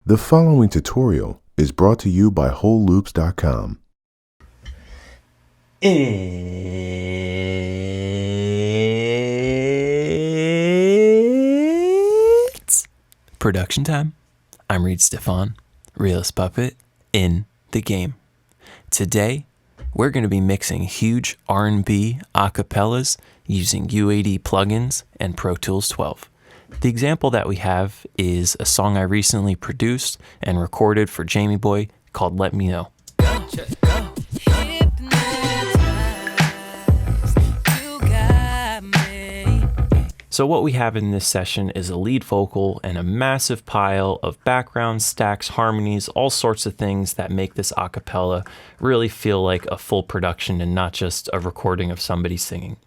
The following tutorial is brought to you by WholeLoops.com. It's production time. I'm Reid Stefan, Realist Puppet, in the game. Today, we're going to be mixing huge R&B acapellas using UAD Plugins and Pro Tools 12. The example that we have is a song I recently produced and recorded for Jamieboy called Let Me Know. So what we have in this session is a lead vocal and a massive pile of backgrounds, stacks, harmonies, all sorts of things that make this a cappella really feel like a full production and not just a recording of somebody singing.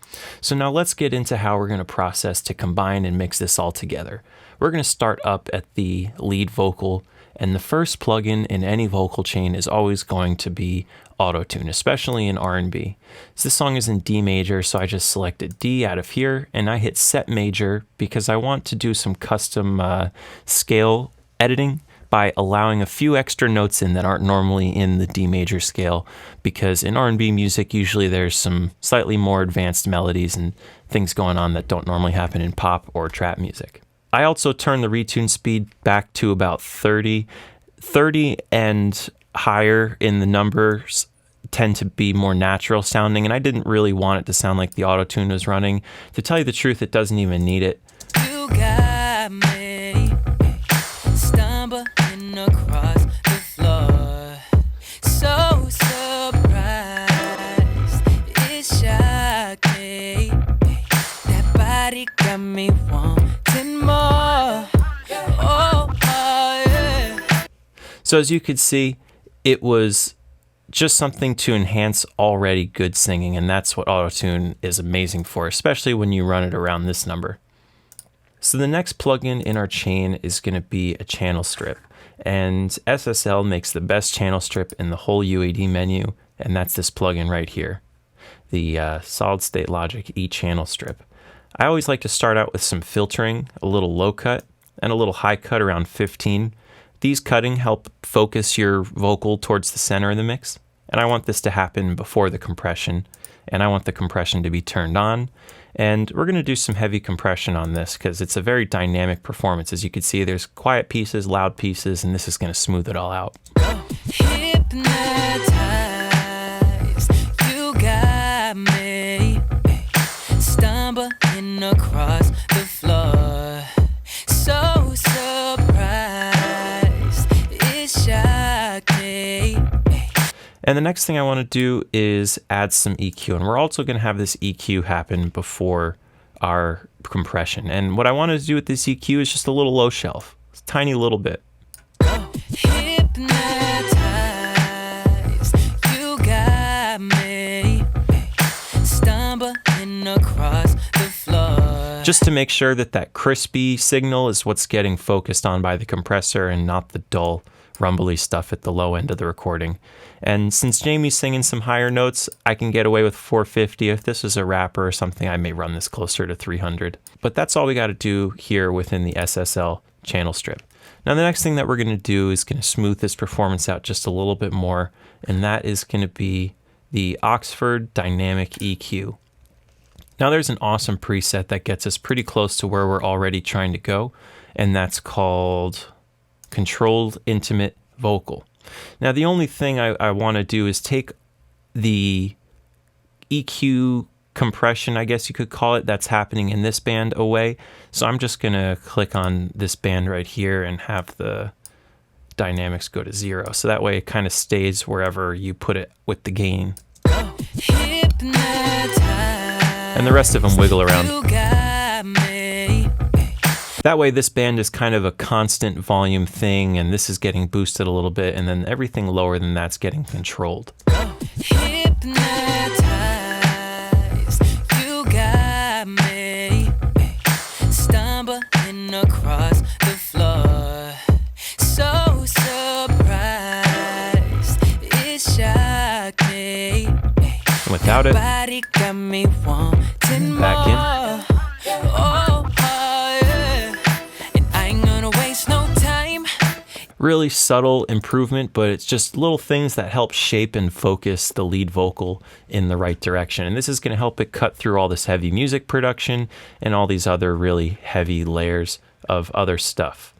So now let's get into how we're going to process to combine and mix this all together. We're going to start up at the lead vocal, and the first plugin in any vocal chain is always going to be Autotune, especially in R&B. So this song is in D major, so I just selected D out of here, and I hit set major because I want to do some custom scale editing by allowing a few extra notes in that aren't normally in the D major scale, because in R&B music, usually there's some slightly more advanced melodies and things going on that don't normally happen in pop or trap music. I also turned the retune speed back to about 30 and higher in the numbers tend to be more natural sounding, and I didn't really want it to sound like the Autotune was running. To tell you the truth, it doesn't even need it. You got me stumbling across the floor, so surprised, it shocked me. That body got me wanting more. Oh, yeah. So as you could see, it was just something to enhance already good singing, and that's what Autotune is amazing for, especially when you run it around this number. So the next plugin in our chain is going to be a channel strip, and SSL makes the best channel strip in the whole UAD menu, and that's this plugin right here, the Solid State Logic E Channel Strip. I always like to start out with some filtering, a little low cut, and a little high cut around 15. These cutting help focus your vocal towards the center of the mix, and I want this to happen before the compression, and I want the compression to be turned on, and we're going to do some heavy compression on this because it's a very dynamic performance. As you can see, there's quiet pieces, loud pieces, and this is going to smooth it all out. Hypnotized, you got me stumbling across the floor, so surprised, it shocked me. And the next thing I want to do is add some EQ, and we're also going to have this EQ happen before our compression. And what I want to do with this EQ is just a little low shelf, a tiny little bit. Hypnotized, you got me stumbling across the floor. Just to make sure that that crispy signal is what's getting focused on by the compressor and not the dull, rumbly stuff at the low end of the recording. And since Jamie's singing some higher notes, I can get away with 450. If this is a rapper or something, I may run this closer to 300. But that's all we got to do here within the SSL channel strip. Now the next thing that we're going to do is going to smooth this performance out just a little bit more, and that is going to be the Oxford Dynmaic EQ. Now there's an awesome preset that gets us pretty close to where we're already trying to go, and that's called Controlled Intimate Vocal. Now the only thing I want to do is take the EQ compression, I guess you could call it, that's happening in this band away. So I'm just going to click on this band right here and have the dynamics go to 0. So that way it kind of stays wherever you put it with the gain. And the rest of them wiggle around. That way this band is kind of a constant volume thing, and this is getting boosted a little bit, and then everything lower than that's getting controlled. Hypnotized, you got me stumbling across the floor, so surprised, it shocked me. And without it, back in. really subtle improvement, but it's just little things that help shape and focus the lead vocal in the right direction. And this is going to help it cut through all this heavy music production and all these other really heavy layers of other stuff.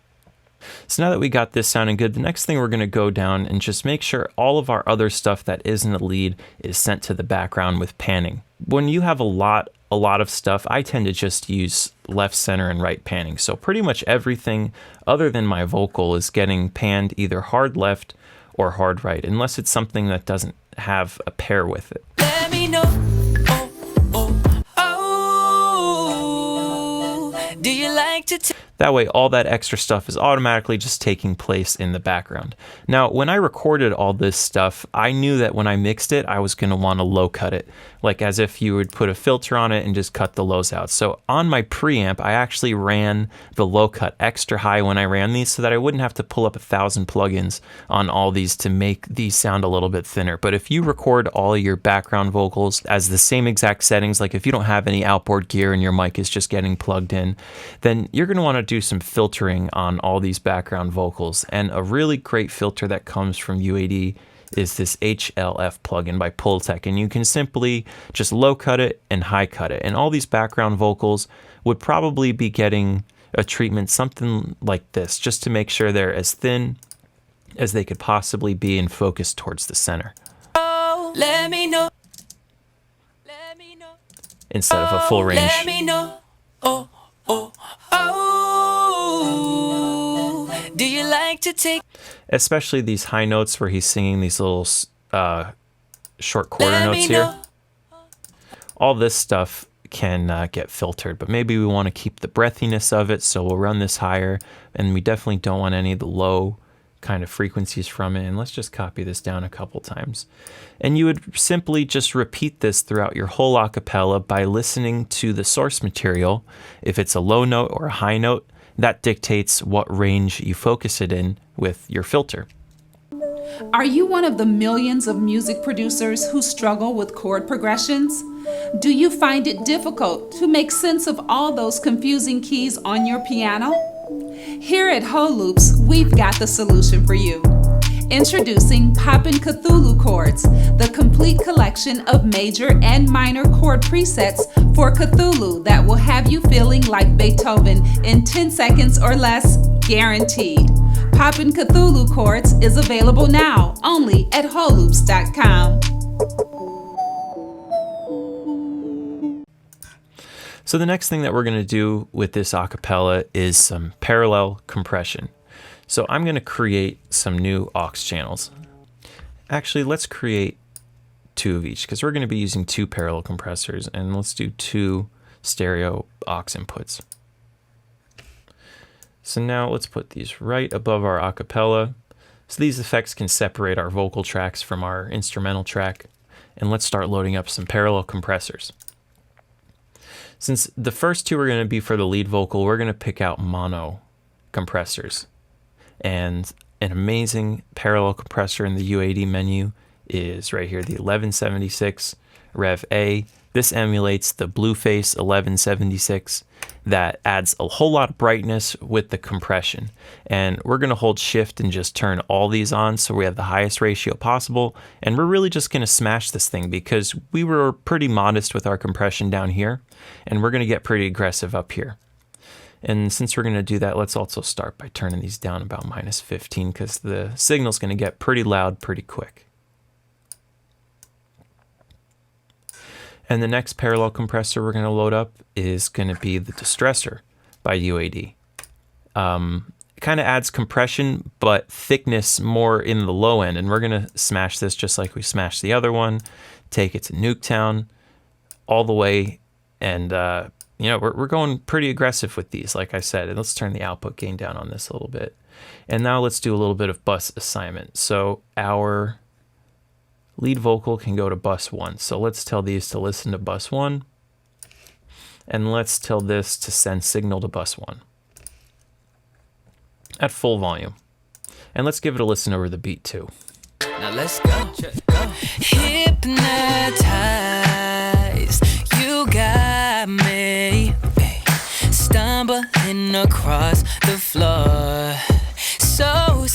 So now that we got this sounding good, the next thing we're going to go down and just make sure all of our other stuff that isn't a lead is sent to the background with panning. When you have a lot of stuff, I tend to just use left, center, and right panning. So pretty much everything other than my vocal is getting panned either hard left or hard right, unless it's something that doesn't have a pair with it. Let me know. Do you like to That way, all that extra stuff is automatically just taking place in the background. Now, when I recorded all this stuff, I knew that when I mixed it, I was going to want to low cut it, like as if you would put a filter on it and just cut the lows out. So on my preamp, I actually ran the low cut extra high when I ran these so that I wouldn't have to pull up 1,000 plugins on all these to make these sound a little bit thinner. But if you record all your background vocals as the same exact settings, like if you don't have any outboard gear and your mic is just getting plugged in, then you're going to want to do some filtering on all these background vocals. And a really great filter that comes from UAD is this HLF plugin by Pultec, and you can simply just low cut it and high cut it, and all these background vocals would probably be getting a treatment something like this, just to make sure they're as thin as they could possibly be and focused towards the center. Oh, let me know. Let me know. Instead of a full range. Let me know. Oh. Do you like to take? Especially these high notes where he's singing these little short quarter notes here. All this stuff can get filtered, but maybe we want to keep the breathiness of it, so we'll run this higher, and we definitely don't want any of the low kind of frequencies from it. And let's just copy this down a couple times. And you would simply just repeat this throughout your whole acapella by listening to the source material. If it's a low note or a high note, that dictates what range you focus it in with your filter. Are you one of the millions of music producers who struggle with chord progressions? Do you find it difficult to make sense of all those confusing keys on your piano? Here at CTHULHU, we've got the solution for you. Introducing Poppin' CTHULHU Chords, the complete collection of major and minor chord presets for Cthulhu that will have you feeling like Beethoven in 10 seconds or less, guaranteed. Poppin' CTHULHU Chords is available now only at CTHULHU.com. So the next thing that we're going to do with this acapella is some parallel compression. So I'm going to create some new aux channels. Actually, let's create 2 of each because we're going to be using 2 parallel compressors, and let's do 2 stereo aux inputs. So now let's put these right above our acapella. So these effects can separate our vocal tracks from our instrumental track. And let's start loading up some parallel compressors. Since the first 2 are going to be for the lead vocal, we're going to pick out mono compressors. And an amazing parallel compressor in the UAD menu is right here, the 1176 Rev A. This emulates the Blueface 1176 that adds a whole lot of brightness with the compression. And we're going to hold shift and just turn all these on so we have the highest ratio possible. And we're really just going to smash this thing because we were pretty modest with our compression down here, and we're going to get pretty aggressive up here. And since we're going to do that, let's also start by turning these down about -15 because the signal's going to get pretty loud pretty quick. And the next parallel compressor we're going to load up is going to be the Distressor by UAD. It kind of adds compression, but thickness more in the low end. And we're going to smash this just like we smashed the other one, take it to Nuketown all the way, and you know, we're going pretty aggressive with these, like I said. And let's turn the output gain down on this a little bit. And now let's do a little bit of bus assignment. So our lead vocal can go to bus 1. So let's tell these to listen to bus 1. And let's tell this to send signal to bus 1 at full volume. And let's give it a listen over the beat too. Now let's go. Hypnotized, you got me stumbling across the floor, so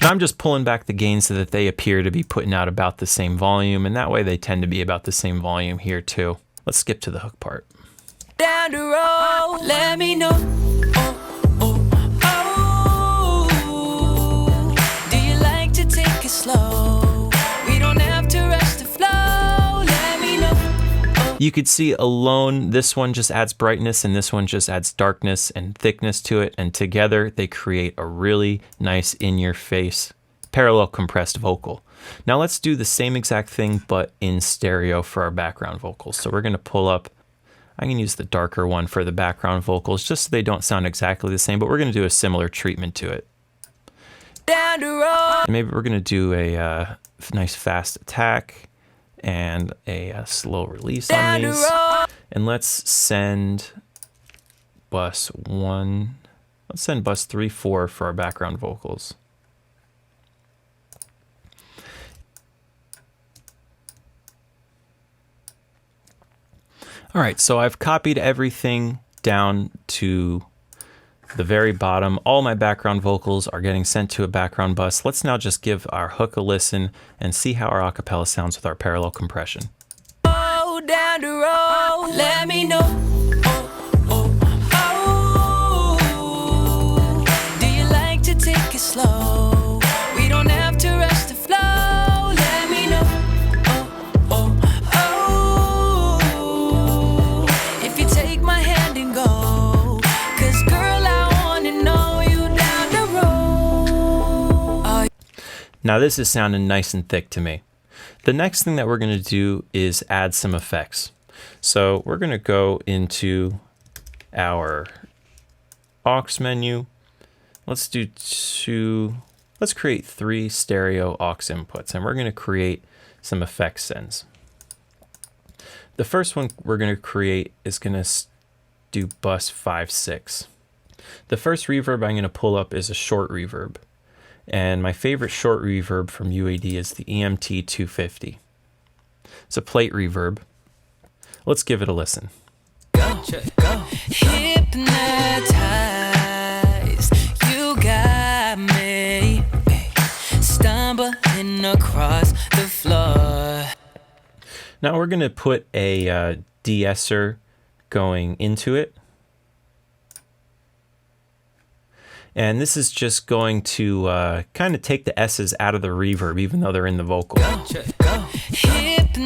And I'm just pulling back the gain so that they appear to be putting out about the same volume, and that way they tend to be about the same volume here too. Let's skip to the hook part. Down the road, let me know. Do you like to take it slow? We don't have to rush the flow. Let me know. You could see alone, this one just adds brightness and this one just adds darkness and thickness to it. And together they create a really nice in-your-face parallel compressed vocal. Now let's do the same exact thing, but in stereo for our background vocals. So we're gonna pull up, I can use the darker one for the background vocals just so they don't sound exactly the same, but we're gonna do a similar treatment to it. Down the road. Maybe we're gonna do a nice fast attack and a slow release on these. And let's send bus 1, let's send bus 3, 4 for our background vocals. All right, so I've copied everything down to the very bottom. All my background vocals are getting sent to a background bus. Let's now just give our hook a listen and see how our acapella sounds with our parallel compression. Oh, down the road, let me know. Do you like to take it slow? We don't have to rush the flow. Let me know. If you take my hand and go, 'cause girl, I wanna know you down the road. Now this is sounding nice and thick to me. The next thing that we're gonna do is add some effects. So we're gonna go into our aux menu. Let's create 3 stereo aux inputs, and we're gonna create some effect sends. The first one we're gonna create is gonna do bus 5, 6. The first reverb I'm gonna pull up is a short reverb. And my favorite short reverb from UAD is the EMT 250. It's a plate reverb. Let's give it a listen. Hypnotized, you got me stumbling across the floor. Now we're gonna put a de-esser going into it. And this is just going to kind of take the S's out of the reverb, even though they're in the vocal. Hypnotized,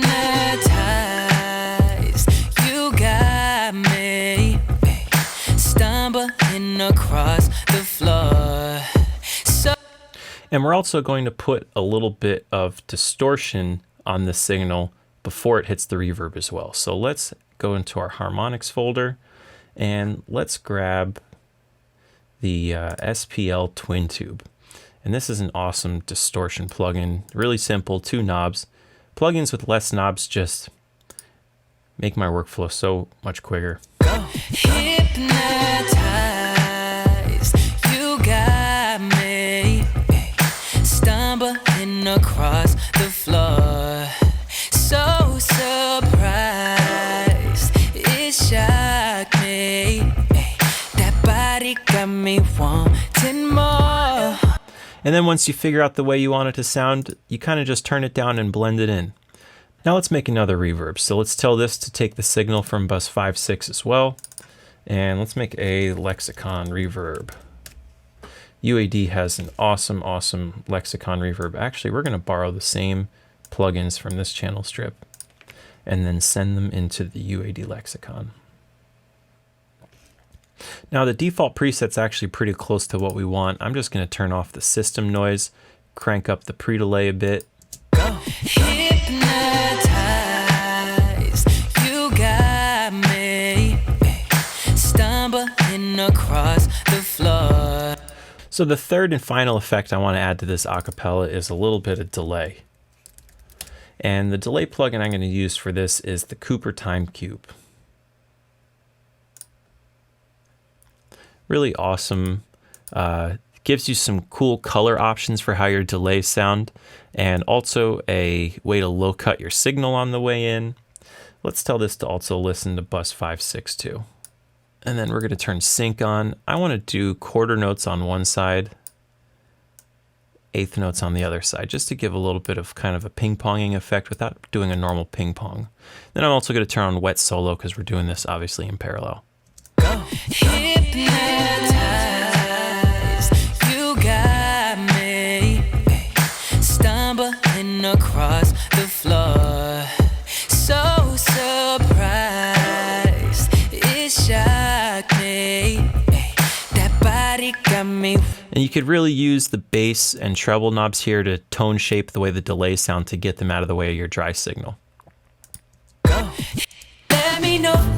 you got me stumbling across the floor. And we're also going to put a little bit of distortion on the signal before it hits the reverb as well. So let's go into our harmonics folder and let's grab the SPL Twin Tube. And this is an awesome distortion plugin. Really simple, 2 knobs. Plugins with less knobs just make my workflow so much quicker. Hypnotized, you got me stumbling across the floor. So surprised, it shocked me. That body got me wanting more. And then once you figure out the way you want it to sound, you kind of just turn it down and blend it in. Now let's make another reverb. So let's tell this to take the signal from bus 5, 6 as well. And let's make a Lexicon Reverb. UAD has an awesome, awesome Lexicon Reverb. Actually, we're gonna borrow the same plugins from this channel strip and then send them into the UAD Lexicon. Now the default preset's actually pretty close to what we want. I'm just gonna turn off the system noise, crank up the pre-delay a bit. Hypnotized, you got me stumbling across the floor. So the third and final effect I want to add to this acapella is a little bit of delay. And the delay plugin I'm going to use for this is the Cooper Time Cube. Really awesome. Gives you some cool color options for how your delays sound, and also a way to low cut your signal on the way in. Let's tell this to also listen to bus 5, 6 too. And then we're going to turn sync on. I want to do quarter notes on one side eighth notes on the other side, just to give a little bit of kind of a ping-ponging effect without doing a normal ping-pong. Then I'm also going to turn on wet solo because we're doing this obviously in parallel. Hypnotized, you got me stumbling across the floor, so surprised, it shocked me, that body got me. And you could really use the bass and treble knobs here to tone shape the way the delays sound to get them out of the way of your dry signal. Let me know.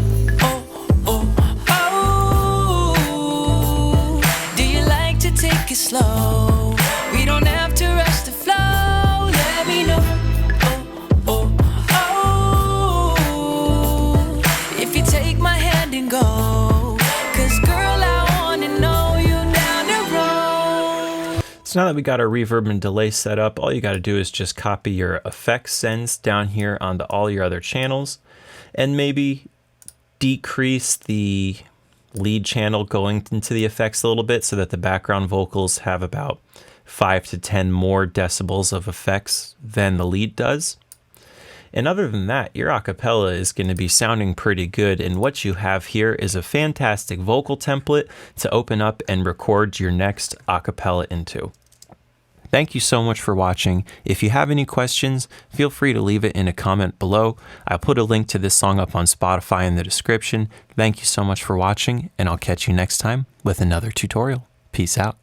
Take it slow. We don't have to rush the flow. Let me know. If you take my hand and go. 'Cause girl, I wanna know you down the road. So now that we got our reverb and delay set up, all you got to do is just copy your effects sends down here onto all your other channels and maybe decrease the lead channel going into the effects a little bit so that the background vocals have about 5 to 10 more decibels of effects than the lead does. And other than that, your acapella is going to be sounding pretty good, and what you have here is a fantastic vocal template to open up and record your next acapella into. Thank you so much for watching. If you have any questions, feel free to leave it in a comment below. I'll put a link to this song up on Spotify in the description. Thank you so much for watching, and I'll catch you next time with another tutorial. Peace out.